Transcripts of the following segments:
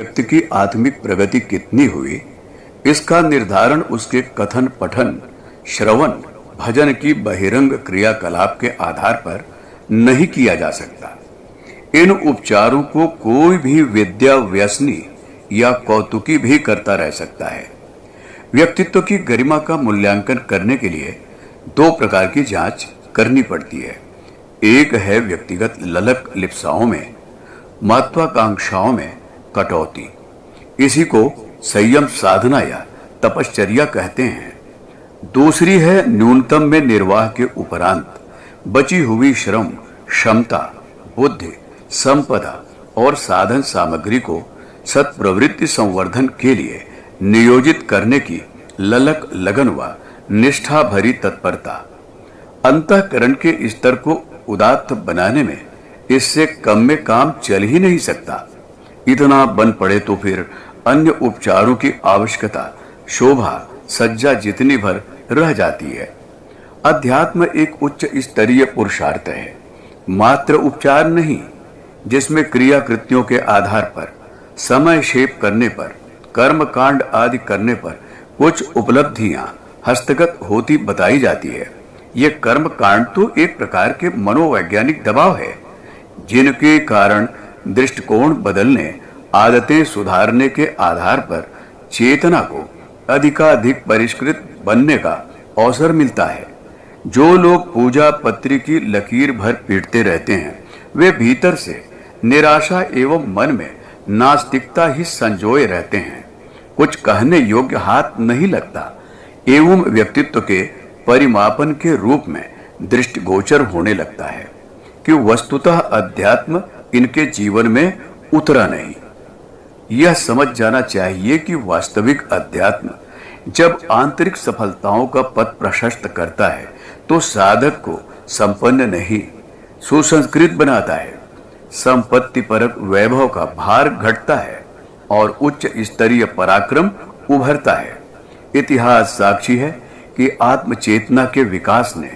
व्यक्ति की आत्मिक प्रगति कितनी हुई, इसका निर्धारण उसके कथन पठन, श्रवण, भजन की बहिरंग क्रियाकलाप के आधार पर नहीं किया जा सकता। इन उपचारों को कोई भी विद्या व्यसनी या कौतुकी भी करता रह सकता है। व्यक्तित्व की गरिमा का मूल्यांकन करने के लिए दो प्रकार की जांच करनी पड़ती है। एक है व्यक्तिगत ललक लिप्साओं में, महत्वाकांक्षाओं में कटौती। इसी को संयम साधना या तपश्चर्या कहते हैं। दूसरी है न्यूनतम में निर्वाह के उपरांत बची हुई श्रम, क्षमता, बुद्धि, संपदा और साधन सामग्री को सत्प्रवृत्ति संवर्धन के लिए नियोजित करने की ललक, लगन व निष्ठा भरी तत्परता। अंतःकरण के स्तर को उदात्त बनाने में इससे कम में काम चल ही नहीं सकता। इतना बन पड़े तो फिर अन्य उपचारों की आवश्यकता शोभा सज्जा जितनी भर रह जाती है। अध्यात्म एक उच्च स्तरीय पुरुषार्थ है, मात्र उपचार नहीं, जिसमें क्रिया कृत्यों के आधार पर, समय क्षेप करने पर, कर्म कांड आदि करने पर कुछ उपलब्धियां हस्तगत होती बताई जाती है। ये कर्म कांड तो एक प्रकार के मनोवैज्ञानिक दबाव है, जिनके कारण दृष्टिकोण बदलने, आदतें सुधारने के आधार पर चेतना को अधिकाधिक परिष्कृत बनने का अवसर मिलता है। जो लोग पूजा पत्री की लकीर भर पीटते रहते हैं, वे भीतर से निराशा एवं मन में नास्तिकता ही संजोए रहते हैं। कुछ कहने योग्य हाथ नहीं लगता एवं व्यक्तित्व के परिमापन के रूप में दृष्टिगोचर होने लगता है कि वस्तुतः अध्यात्म इनके जीवन में उतरा नहीं। यह समझ जाना चाहिए कि वास्तविक अध्यात्म जब आंतरिक सफलताओं का पथ प्रशस्त करता है तो साधक को संपन्न नहीं, सुसंस्कृत बनाता है। संपत्ति परक वैभव का भार घटता है और उच्च स्तरीय पराक्रम उभरता है। इतिहास साक्षी है कि आत्मचेतना के विकास ने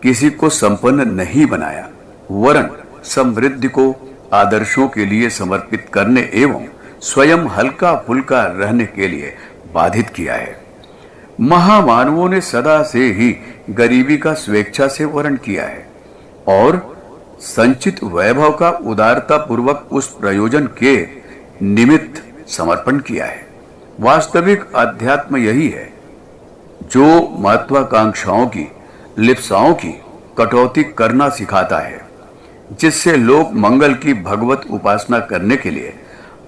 किसी को संपन्न नहीं बनाया, वरन समृद्धि को आदर्शों के लिए समर्पित करने एवं स्वयं हल्का फुल्का रहने के लिए बाधित किया है। महामानवों ने सदा से ही गरीबी का स्वेच्छा से वर्ण किया है और संचित वैभव का उदारता पूर्वक उस प्रयोजन के निमित्त समर्पण किया है। वास्तविक अध्यात्म यही है जो महत्वाकांक्षाओं की, लिप्साओं की कटौती करना सिखाता है, जिससे लोग मंगल की भगवत उपासना करने के लिए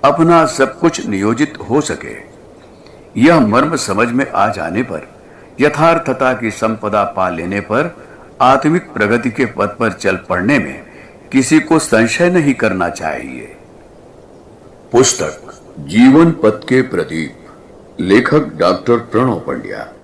अपना सब कुछ नियोजित हो सके। यह मर्म समझ में आ जाने पर, यथार्थता की संपदा पा लेने पर आत्मिक प्रगति के पथ पर चल पड़ने में किसी को संशय नहीं करना चाहिए। पुस्तक जीवन पथ के प्रदीप, लेखक डॉक्टर प्रणव पंड्या।